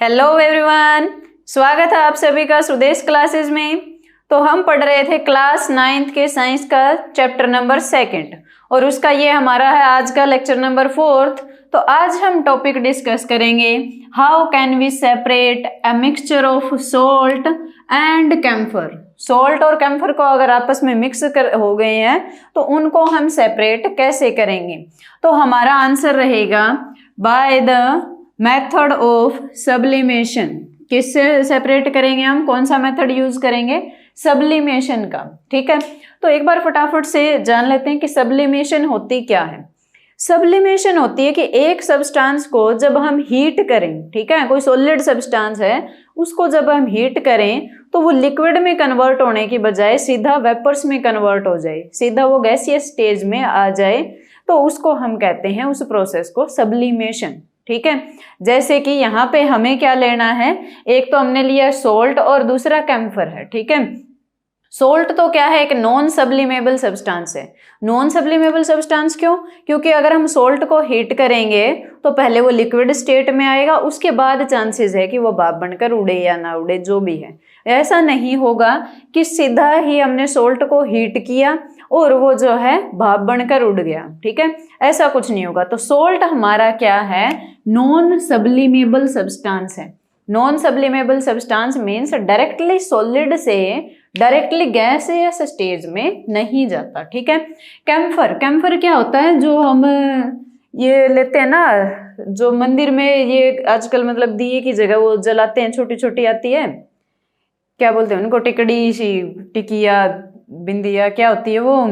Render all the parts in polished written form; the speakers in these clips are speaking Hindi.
हेलो एवरीवन, स्वागत है आप सभी का सुदेश क्लासेस में। तो हम पढ़ रहे थे क्लास 9th के साइंस का चैप्टर नंबर 2 और उसका ये हमारा है आज का लेक्चर नंबर 4। तो आज हम टॉपिक डिस्कस करेंगे how can we separate a mixture of salt and camphor. Salt और कैम्फर को अगर आपस में मिक्स हो गए हैं तो उनको हम सेपरेट कैसे करेंगे। तो हमारा आंसर रहेगा by the method of sublimation. किससे सेपरेट करेंगे हम, कौन सा मेथड यूज करेंगे, सब्लिमेशन का। ठीक है, तो एक बार फटाफट से जान लेते हैं कि सब्लिमेशन होती क्या है। सब्लिमेशन होती है कि एक सब्सटेंस को जब हम हीट करें, ठीक है, कोई सॉलिड सब्सटेंस है उसको जब हम हीट करें तो वो लिक्विड में कन्वर्ट होने की बजाय सीधा वेपर्स में कन्वर्ट हो जाए, सीधा वो गैसियस स्टेज में आ जाए, तो उसको हम कहते हैं उस प्रोसेस को सब्लिमेशन। ठीक है, जैसे कि यहाँ पे हमें क्या लेना है, एक तो हमने लिया सोल्ट और दूसरा कैम्फर है। ठीक है, सोल्ट तो क्या है, एक नॉन सब्लिमेबल सब्सटेंस है। नॉन सब्लिमेबल सब्सटेंस क्यों, क्योंकि अगर हम सोल्ट को हीट करेंगे तो पहले वो लिक्विड स्टेट में आएगा, उसके बाद चांसेस है कि वो भाप बनकर उड़े या ना उड़े, जो भी है। ऐसा नहीं होगा कि सीधा ही हमने सोल्ट को हीट किया और वो जो है भाप बनकर उड़ गया। ठीक है, ऐसा कुछ नहीं होगा। तो सोल्ट हमारा क्या है, नॉन सब्लिमेबल सब्सटेंस है। Non sublimable substance means directly solid से डायरेक्टली गैसियस स्टेज में नहीं जाता। ठीक है, कैम्फर, कैम्फर क्या होता है, जो हम ये लेते हैं ना, जो मंदिर में ये आजकल मतलब दिए की जगह वो जलाते हैं, छोटी छोटी आती है, क्या बोलते हैं उनको, टिकड़ी सी, टिकिया, बिंदिया, क्या होती है वो,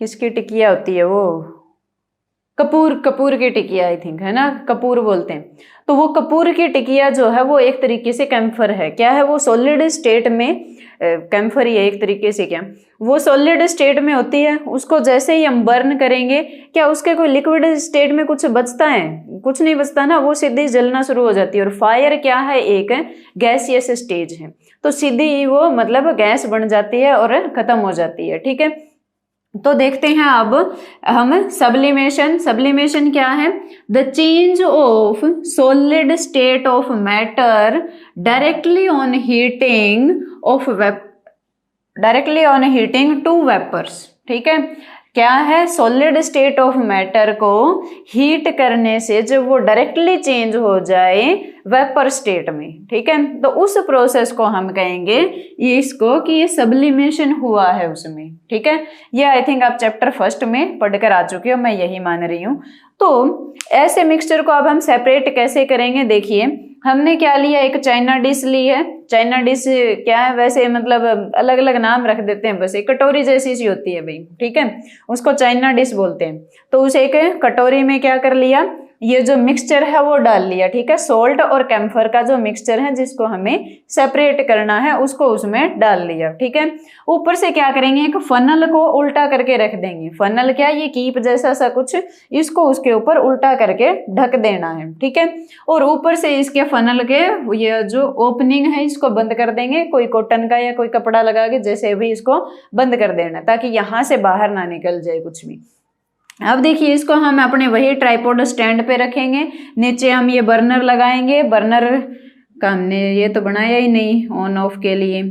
किसकी टिकिया होती है वो, कपूर, कपूर की टिकिया आई थिंक, है ना, कपूर बोलते हैं। तो वो कपूर की टिकिया जो है वो एक तरीके से कैम्फर है। क्या है वो, सॉलिड स्टेट में कैम्फर ही है एक तरीके से। क्या वो सॉलिड स्टेट में होती है, उसको जैसे ही हम बर्न करेंगे, क्या उसके कोई लिक्विड स्टेट में कुछ बचता है, कुछ नहीं बचता ना, वो सीधी जलना शुरू हो जाती है। और फायर क्या है, एक गैसियस स्टेज है, तो सीधी वो मतलब गैस बन जाती है और खत्म हो जाती है। ठीक है, तो देखते हैं अब हम सब्लिमेशन। सब्लिमेशन क्या है, the change of solid state of matter directly on heating of directly on heating to vapours. ठीक है, क्या है, सॉलिड स्टेट ऑफ मैटर को हीट करने से जब वो डायरेक्टली चेंज हो जाए वेपर स्टेट में, ठीक है, तो उस प्रोसेस को हम कहेंगे ये इसको कि ये सब्लिमेशन हुआ है उसमें। ठीक है, ये आई थिंक आप चैप्टर 1 में पढ़कर आ चुके हो, मैं यही मान रही हूँ। तो ऐसे मिक्सचर को अब हम सेपरेट कैसे करेंगे, देखिए हमने क्या लिया, एक चाइना डिश ली है। चाइना डिश क्या है, वैसे मतलब अलग अलग नाम रख देते हैं, बस एक कटोरी जैसी सी होती है भाई। ठीक है, उसको चाइना डिश बोलते हैं। तो उस एक कटोरी में क्या कर लिया, ये जो मिक्सचर है वो डाल लिया। ठीक है, सोल्ट और कैम्फर का जो मिक्सचर है जिसको हमें सेपरेट करना है उसको उसमें डाल लिया। ठीक है, ऊपर से क्या करेंगे, एक फनल को उल्टा करके रख देंगे। फनल क्या, ये कीप जैसा सा कुछ, इसको उसके ऊपर उल्टा करके ढक देना है। ठीक है, और ऊपर से इसके फनल के ये जो ओपनिंग है इसको बंद कर देंगे, कोई कॉटन का या कोई कपड़ा लगा के जैसे भी इसको बंद कर देना, ताकि यहाँ से बाहर ना निकल जाए कुछ भी। अब देखिए इसको हम अपने वही ट्राइपॉड स्टैंड पे रखेंगे, नीचे हम ये बर्नर लगाएंगे। बर्नर का हमने ये तो बनाया ही नहीं ऑन ऑफ के लिए,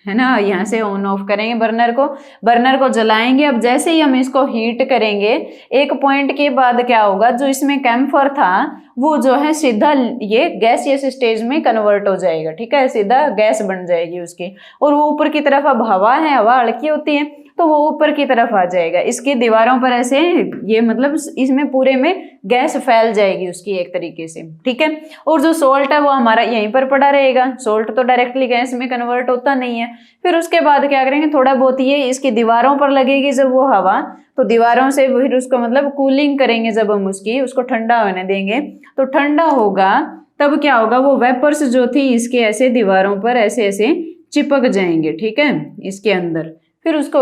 है ना, यहाँ से ऑन ऑफ करेंगे बर्नर को, बर्नर को जलाएंगे। अब जैसे ही हम इसको हीट करेंगे, एक पॉइंट के बाद क्या होगा, जो इसमें कैम्फर था वो जो है सीधा ये गैसियस स्टेज में कन्वर्ट हो जाएगा। ठीक है, सीधा गैस बन जाएगी उसकी, और वो ऊपर की तरफ, अब हवा है, हवा हल्की होती है तो वो ऊपर की तरफ आ जाएगा, इसकी दीवारों पर ऐसे, ये मतलब इसमें पूरे में गैस फैल जाएगी उसकी एक तरीके से। ठीक है, और जो सोल्ट है वो हमारा यहीं पर पड़ा रहेगा। सोल्ट तो डायरेक्टली गैस में कन्वर्ट होता नहीं है। फिर उसके बाद क्या करेंगे, थोड़ा बहुत ये इसकी दीवारों पर लगेगी जब वो हवा, तो दीवारों से फिर उसको मतलब कूलिंग करेंगे, जब हम उसको ठंडा होने देंगे तो ठंडा होगा, तब क्या होगा, वो वेपर्स जो थी इसके ऐसे दीवारों पर ऐसे ऐसे चिपक जाएंगे। ठीक है, इसके अंदर, फिर उसको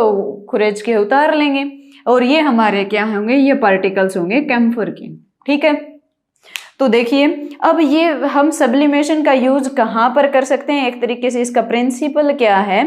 खुरेज के उतार लेंगे और ये हमारे क्या होंगे, ये पार्टिकल्स होंगे कैम्फर के। ठीक है, तो देखिए अब ये हम सब्लिमेशन का यूज कहाँ पर कर सकते हैं, एक तरीके से इसका प्रिंसिपल क्या है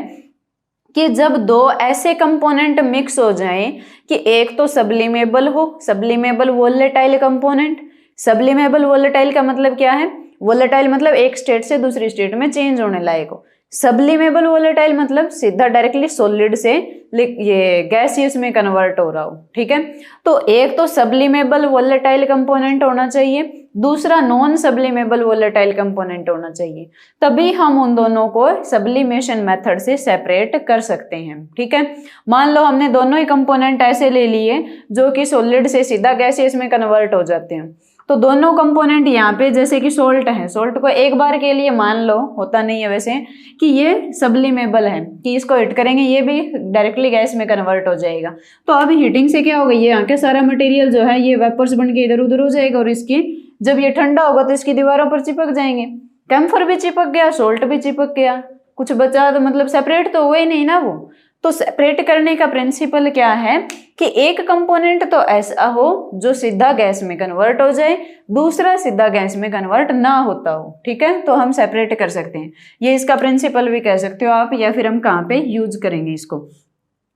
कि जब दो ऐसे कंपोनेंट मिक्स हो जाएं कि एक तो सब्लिमेबल हो, sublimable volatile component. Sublimable volatile का मतलब क्या है, वोलेटाइल मतलब एक स्टेट से दूसरी स्टेट में चेंज होने लायक हो। सब्लिमेबल वोलेटाइल मतलब सीधा डायरेक्टली सॉलिड से ये गैसियस में कन्वर्ट हो रहा हो, ठीक है। तो एक तो सब्लिमेबल वोलेटाइल कंपोनेंट होना चाहिए, दूसरा नॉन सब्लिमेबल वोलेटाइल कंपोनेंट होना चाहिए, तभी हम उन दोनों को सब्लिमेशन मेथड से सेपरेट कर सकते हैं, ठीक है। मान लो हमने दोनों ही कंपोनेंट ऐसे ले लिए जो कि सॉलिड से सीधा गैसियस में कन्वर्ट हो जाते हैं, तो दोनों कंपोनेंट यहाँ पे जैसे कि सोल्ट है, सोल्ट को एक बार के लिए मान लो, होता नहीं है वैसे, कि ये सब्लिमेबल है, कि इसको हिट करेंगे ये भी डायरेक्टली गैस में कन्वर्ट हो जाएगा। तो अभी हीटिंग से क्या होगा, ये यहाँ के सारा मटेरियल जो है ये वेपर्स बन के इधर उधर हो जाएगा, और इसकी जब ये ठंडा होगा तो इसकी दीवारों पर चिपक जाएंगे। कैम्फर भी चिपक गया, सोल्ट भी चिपक गया, कुछ बचा तो मतलब सेपरेट तो हुए ही नहीं ना वो। तो सेपरेट करने का प्रिंसिपल क्या है कि एक कंपोनेंट तो ऐसा हो जो सीधा गैस में कन्वर्ट हो जाए, दूसरा सीधा गैस में कन्वर्ट ना होता हो, ठीक है। तो हम सेपरेट कर सकते हैं, ये इसका प्रिंसिपल भी कह सकते हो आप, या फिर हम कहाँ पे यूज करेंगे इसको।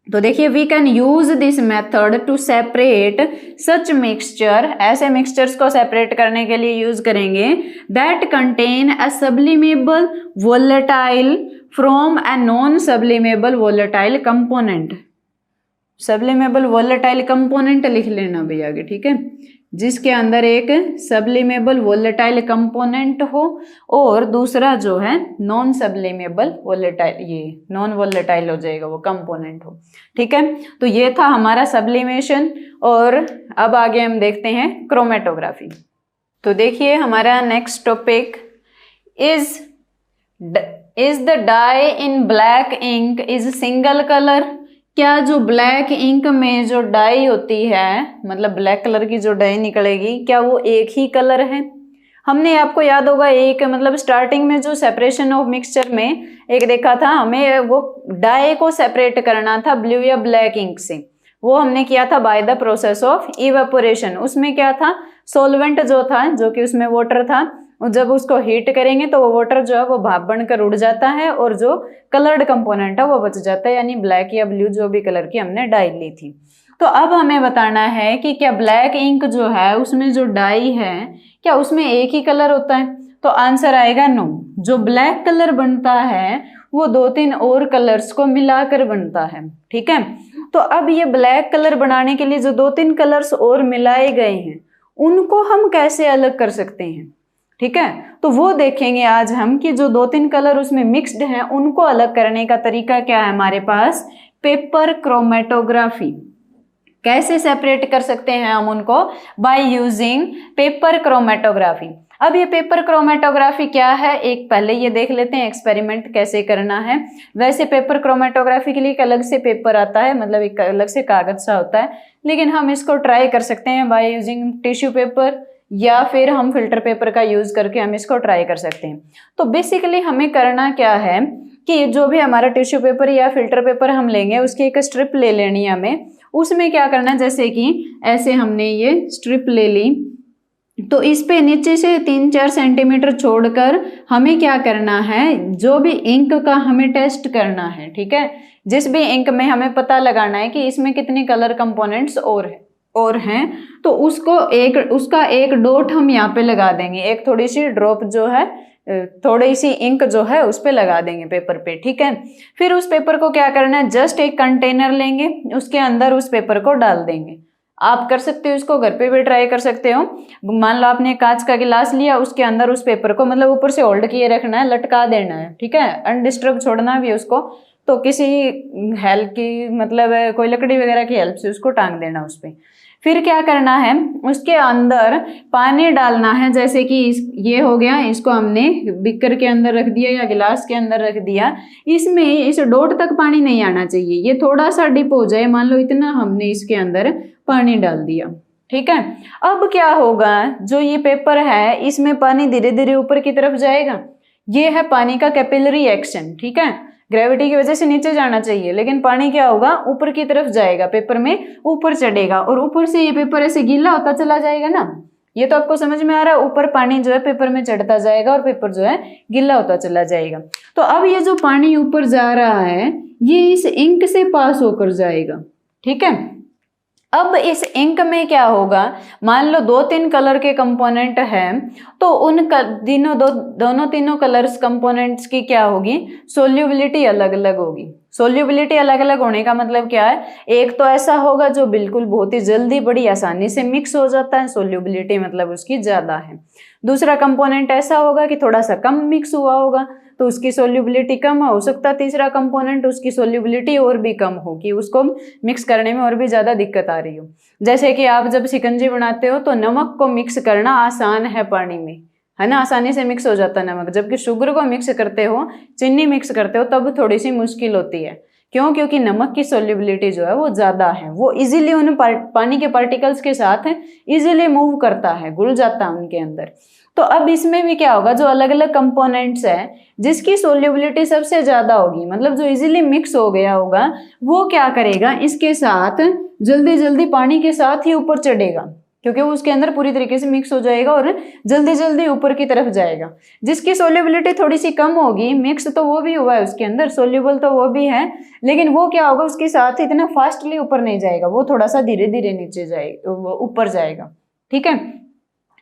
तो देखिए, we can use this method to separate such mixture, ऐसे मिक्सचर्स को सेपरेट करने के लिए यूज करेंगे that contain a sublimable volatile from a non sublimable volatile component. Sublimable volatile component लिख लेना भी आगे, ठीक है, जिसके अंदर एक सब्लिमेबल वोलेटाइल कंपोनेंट हो और दूसरा जो है नॉन सब्लिमेबल वोलेटाइल, ये नॉन वोलेटाइल हो जाएगा वो कंपोनेंट हो, ठीक है। तो ये था हमारा सब्लिमेशन, और अब आगे हम देखते हैं क्रोमेटोग्राफी। तो देखिए हमारा next topic is the dye in black ink is single colour. क्या जो ब्लैक इंक में जो डाई होती है, मतलब ब्लैक कलर की जो डाई निकलेगी, क्या वो एक ही कलर है? हमने, आपको याद होगा, एक मतलब स्टार्टिंग में जो सेपरेशन ऑफ मिक्सचर में एक देखा था, हमें वो डाई को सेपरेट करना था ब्लू या ब्लैक इंक से, वो हमने किया था by the process of evaporation. उसमें क्या था, सोलवेंट जो था, जो कि उसमें वाटर था, जब उसको हीट करेंगे तो वो वाटर जो है वो भाप बनकर उड़ जाता है, और जो कलर्ड कंपोनेंट है वो बच जाता है, यानी ब्लैक या ब्लू जो भी कलर की हमने डाई ली थी। तो अब हमें बताना है कि क्या ब्लैक इंक जो है उसमें जो डाई है क्या उसमें एक ही कलर होता है? तो आंसर आएगा नो। जो ब्लैक कलर बनता है वो 2-3 और कलर्स को मिलाकर बनता है, ठीक है। तो अब ये ब्लैक कलर बनाने के लिए जो 2-3 कलर्स और मिलाए गए हैं उनको हम कैसे अलग कर सकते हैं, ठीक है। तो वो देखेंगे आज हम कि जो 2-3 कलर उसमें मिक्स्ड हैं उनको अलग करने का तरीका क्या है हमारे पास, पेपर क्रोमेटोग्राफी। कैसे सेपरेट कर सकते हैं हम उनको, बाय यूजिंग पेपर क्रोमेटोग्राफी। अब ये पेपर क्रोमेटोग्राफी क्या है, एक पहले ये देख लेते हैं एक्सपेरिमेंट कैसे करना है। वैसे पेपर क्रोमेटोग्राफी के लिए एक अलग से पेपर आता है, मतलब एक अलग से कागज सा होता है, लेकिन हम इसको ट्राई कर सकते हैं बाय यूजिंग टिश्यू पेपर, या फिर हम फिल्टर पेपर का यूज करके हम इसको ट्राई कर सकते हैं। तो बेसिकली हमें करना क्या है कि जो भी हमारा टिश्यू पेपर या फिल्टर पेपर हम लेंगे उसकी एक स्ट्रिप ले लेनी है हमें। उसमें क्या करना है, जैसे कि ऐसे हमने ये स्ट्रिप ले ली, तो इस पे नीचे से 3-4 सेंटीमीटर छोड़कर हमें क्या करना है, जो भी इंक का हमें टेस्ट करना है, ठीक है। जिस भी इंक में हमें पता लगाना है कि इसमें कितने कलर कंपोनेंट्स और हैं, तो उसका एक डॉट हम यहाँ पे लगा देंगे, एक थोड़ी सी ड्रॉप जो है, थोड़ी सी इंक जो है उस पे लगा देंगे पेपर पे, ठीक है। फिर उस पेपर को क्या करना है, जस्ट एक कंटेनर लेंगे, उसके अंदर उस पेपर को डाल देंगे। आप कर सकते हो, इसको घर पे भी ट्राई कर सकते हो। मान लो आपने कांच का गिलास लिया, उसके अंदर उस पेपर को मतलब ऊपर से होल्ड किए रखना है, लटका देना है, ठीक है, अनडिस्टर्ब छोड़ना भी उसको। तो किसी हेल्प की, मतलब कोई लकड़ी वगैरह की हेल्प से उसको टांग देना उस पे। फिर क्या करना है, उसके अंदर पानी डालना है, जैसे कि ये हो गया, इसको हमने बिकर के अंदर रख दिया या गिलास के अंदर रख दिया। इसमें इस डॉट तक पानी नहीं आना चाहिए, ये थोड़ा सा डिप हो जाए, मान लो इतना हमने इसके अंदर पानी डाल दिया, ठीक है। अब क्या होगा, जो ये पेपर है इसमें पानी धीरे धीरे ऊपर की तरफ जाएगा, ये है पानी का कैपिलरी एक्शन, ठीक है। ग्रेविटी की वजह से नीचे जाना चाहिए, लेकिन पानी क्या होगा, ऊपर की तरफ जाएगा, पेपर में ऊपर चढ़ेगा, और ऊपर से ये पेपर ऐसे गीला होता चला जाएगा ना। ये तो आपको समझ में आ रहा है, ऊपर पानी जो है पेपर में चढ़ता जाएगा और पेपर जो है गीला होता चला जाएगा। तो अब ये जो पानी ऊपर जा रहा है ये इस इंक से पास होकर जाएगा, ठीक है। अब इस इंक में क्या होगा, मान लो 2-3 कलर के कंपोनेंट हैं, तो उन दोनों तीनों कलर्स कंपोनेंट्स की क्या होगी, सोल्यूबिलिटी अलग अलग होगी। सोल्यूबिलिटी अलग अलग होने का मतलब क्या है, एक तो ऐसा होगा जो बिल्कुल बहुत ही जल्दी बड़ी आसानी से मिक्स हो जाता है, सोल्यूबिलिटी मतलब उसकी ज्यादा है। दूसरा कंपोनेंट ऐसा होगा कि थोड़ा सा कम मिक्स हुआ होगा, तो उसकी सोल्यूबिलिटी कम हो सकता है। तीसरा कंपोनेंट उसकी सोल्यूबिलिटी और भी कम हो कि उसको मिक्स करने में और भी ज़्यादा दिक्कत आ रही हो। जैसे कि आप जब शिकंजी बनाते हो तो नमक को मिक्स करना आसान है पानी में, है ना, आसानी से मिक्स हो जाता है नमक। जबकि शुगर को मिक्स करते हो, चीनी मिक्स करते हो, तब थोड़ी सी मुश्किल होती है। क्यों? क्योंकि नमक की सोल्यूबिलिटी जो है वो ज़्यादा है, वो इजीली उन पानी के पार्टिकल्स के साथ इजीली मूव करता है, घुल जाता है उनके अंदर। तो अब इसमें भी क्या होगा, जो अलग अलग कंपोनेंट्स है जिसकी सोल्यूबिलिटी सबसे ज्यादा होगी, मतलब जो इजीली मिक्स हो गया होगा, वो क्या करेगा, इसके साथ जल्दी जल्दी पानी के साथ ही ऊपर चढ़ेगा, क्योंकि वो उसके अंदर पूरी तरीके से मिक्स हो जाएगा और जल्दी जल्दी ऊपर की तरफ जाएगा। जिसकी सोल्यूबिलिटी थोड़ी सी कम होगी, मिक्स तो वो भी हुआ है उसके अंदर, सोल्यूबल तो वो भी है, लेकिन वो क्या होगा, उसके साथ इतना फास्टली ऊपर नहीं जाएगा, वो थोड़ा सा धीरे धीरे नीचे जाएगा, ऊपर जाएगा। ठीक है।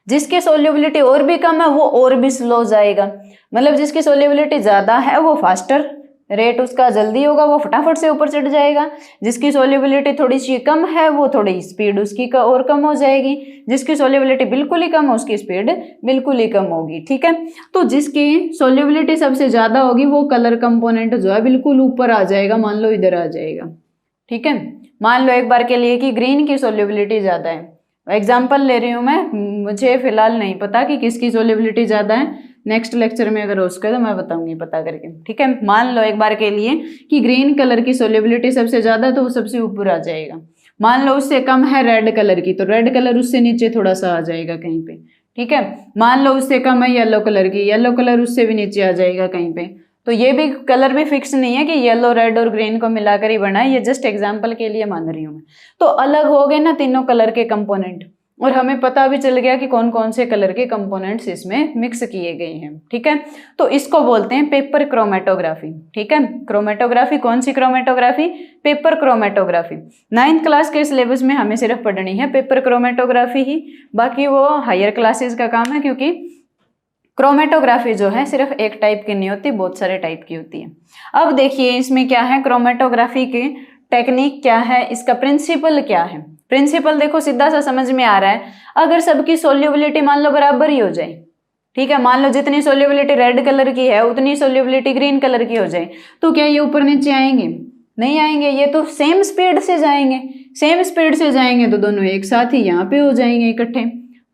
जिसकी सोल्यूबिलिटी और भी कम है वो और भी स्लो जाएगा, मतलब जिसकी सोल्यूबिलिटी ज्यादा है वो फास्टर रेट उसका जल्दी होगा, वो फटाफट से ऊपर चढ़ जाएगा। जिसकी सोल्यूबिलिटी थोड़ी सी कम है वो थोड़ी स्पीड उसकी और कम हो जाएगी। जिसकी सोल्यूबिलिटी बिल्कुल ही कम है उसकी स्पीड बिल्कुल ही कम होगी। ठीक है। तो जिसकी सोल्यूबिलिटी सबसे ज्यादा होगी वो कलर कंपोनेंट जो है बिल्कुल ऊपर आ जाएगा, मान लो इधर आ जाएगा। ठीक है। मान लो एक बार के लिए कि ग्रीन की सोल्यूबिलिटी ज्यादा है, एग्जाम्पल ले रही हूँ मैं, मुझे फिलहाल नहीं पता कि किसकी सोल्यूबिलिटी ज्यादा है, नेक्स्ट लेक्चर में अगर हो सके तो मैं बताऊंगी पता करके। ठीक है। मान लो एक बार के लिए कि ग्रीन कलर की सोल्यूबिलिटी सबसे ज्यादा है तो वो सबसे ऊपर आ जाएगा। मान लो उससे कम है रेड कलर की, तो रेड कलर उससे नीचे थोड़ा सा आ जाएगा कहीं पे। ठीक है। मान लो उससे कम है येलो कलर की, येलो कलर उससे भी नीचे आ जाएगा कहीं पे। तो ये भी कलर भी फिक्स नहीं है कि येलो रेड और ग्रीन को मिलाकर ही बना है, ये जस्ट एग्जांपल के लिए मान रही हूँ मैं। तो अलग हो गए ना तीनों कलर के कंपोनेंट, और हमें पता भी चल गया कि कौन कौन से कलर के कंपोनेंट्स इसमें मिक्स किए गए हैं। ठीक है। तो इसको बोलते हैं पेपर क्रोमेटोग्राफी। ठीक है। क्रोमेटोग्राफी, कौन सी chromatography? Paper chromatography. 9th class के सिलेबस में हमें सिर्फ पढ़नी है पेपर क्रोमेटोग्राफी ही, बाकी वो हायर क्लासेस का काम है, क्योंकि क्रोमेटोग्राफी जो है सिर्फ एक टाइप की नहीं होती, बहुत सारे टाइप की होती है। अब देखिए इसमें क्या है, क्रोमेटोग्राफी की टेक्निक क्या है, इसका प्रिंसिपल क्या है। प्रिंसिपल देखो सीधा सा समझ में आ रहा है। अगर सबकी सोल्यूबिलिटी मान लो बराबर ही हो जाए, ठीक है, मान लो जितनी सोल्यूबिलिटी रेड कलर की है उतनी सोल्यूबिलिटी ग्रीन कलर की हो जाए, तो क्या ये ऊपर नीचे आएंगे? नहीं आएंगे, ये तो सेम स्पीड से जाएंगे। सेम स्पीड से जाएंगे तो दोनों एक साथ ही यहाँ पे हो जाएंगे इकट्ठे,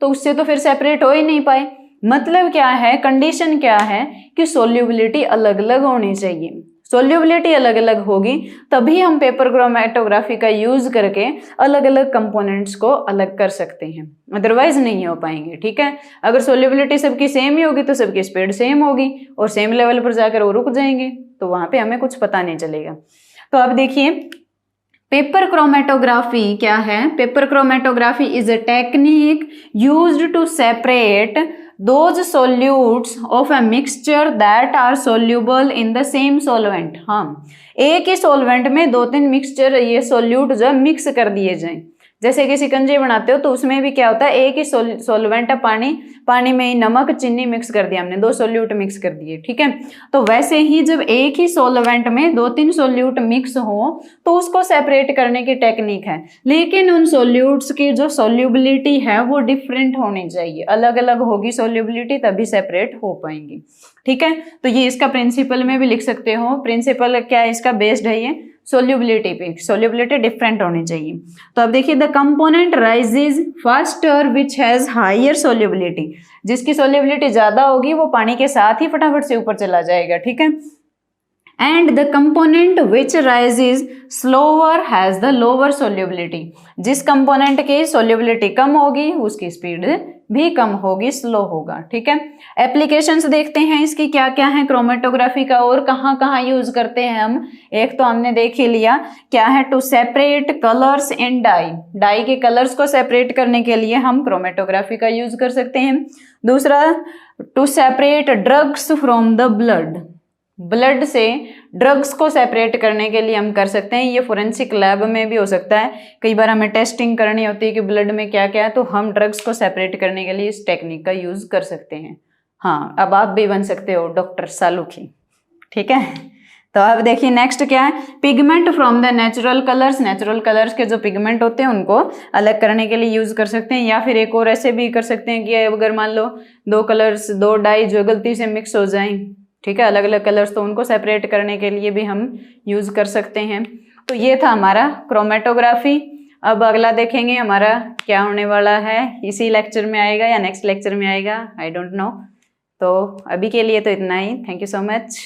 तो उससे तो फिर सेपरेट हो ही नहीं पाए। मतलब क्या है, कंडीशन क्या है कि सोल्यूबिलिटी अलग अलग होनी चाहिए। सोल्यूबिलिटी अलग अलग होगी तभी हम पेपर क्रोमेटोग्राफी का यूज करके अलग अलग कंपोनेंट्स को अलग कर सकते हैं, अदरवाइज नहीं हो पाएंगे। ठीक है। अगर सोल्यूबिलिटी सबकी सेम ही होगी तो सबकी स्पीड सेम होगी और सेम लेवल पर जाकर वो रुक जाएंगे, तो वहां पे हमें कुछ पता नहीं चलेगा। तो अब देखिए पेपर क्रोमेटोग्राफी क्या है। Paper chromatography is a technique used to separate those solutes of a mixture that are soluble in the same solvent। हाँ, एक ही सॉल्वेंट में 2-3 मिक्सचर ये सोल्यूट जो मिक्स कर दिए जाएं। जैसे कि शिकंजी बनाते हो तो उसमें भी क्या होता है, एक ही सॉल्वेंट है, पानी में ही नमक चीनी मिक्स कर दिया हमने, 2 सोल्यूट मिक्स कर दिए। ठीक है। तो वैसे ही जब एक ही सॉल्वेंट में 2-3 सोल्यूट मिक्स हो तो उसको सेपरेट करने की टेक्निक है, लेकिन उन सोल्यूट्स की जो सोल्यूबिलिटी है वो डिफरेंट होनी चाहिए, अलग अलग होगी सोल्यूबिलिटी तभी सेपरेट हो पाएंगी। ठीक है। तो ये इसका प्रिंसिपल में भी लिख सकते हो। प्रिंसिपल क्या है इसका, बेस्ड है ये सोल्यूबिलिटी पे, सोल्यूबिलिटी डिफरेंट होनी चाहिए। तो अब देखिए the component rises faster which has higher solubility, जिसकी सोल्यूबिलिटी ज्यादा होगी वो पानी के साथ ही फटाफट से ऊपर चला जाएगा। ठीक है। And the component which rises slower has the lower solubility, जिस कंपोनेंट की सोल्यूबिलिटी कम होगी उसकी स्पीड भी कम होगी, स्लो होगा। ठीक है। एप्लीकेशंस देखते हैं इसकी क्या क्या है क्रोमेटोग्राफी का और कहाँ कहाँ यूज करते हैं हम। एक तो हमने देख ही लिया क्या है, to separate colours in dye, dye के कलर्स को सेपरेट करने के लिए हम क्रोमेटोग्राफी का यूज कर सकते हैं। दूसरा to separate drugs from the blood, blood से ड्रग्स को सेपरेट करने के लिए हम कर सकते हैं। ये फोरेंसिक लैब में भी हो सकता है, कई बार हमें टेस्टिंग करनी होती है कि ब्लड में क्या क्या है, तो हम ड्रग्स को सेपरेट करने के लिए इस टेक्निक का यूज कर सकते हैं। हाँ, अब आप भी बन सकते हो डॉक्टर सालुखी, ठीक है। तो अब देखिए नेक्स्ट क्या है, pigment from the natural colours. Natural colours के जो पिगमेंट होते हैं उनको अलग करने के लिए यूज कर सकते हैं, या फिर एक और ऐसे भी कर सकते हैं कि अगर मान लो दो कलर्स, दो डाई जो गलती से मिक्स हो जाएं, ठीक है, अलग अलग कलर्स, तो उनको सेपरेट करने के लिए भी हम यूज कर सकते हैं। तो ये था हमारा क्रोमेटोग्राफी। अब अगला देखेंगे हमारा क्या होने वाला है, इसी लेक्चर में आएगा या नेक्स्ट लेक्चर में आएगा, आई डोंट नो। तो अभी के लिए तो इतना ही। Thank you so much.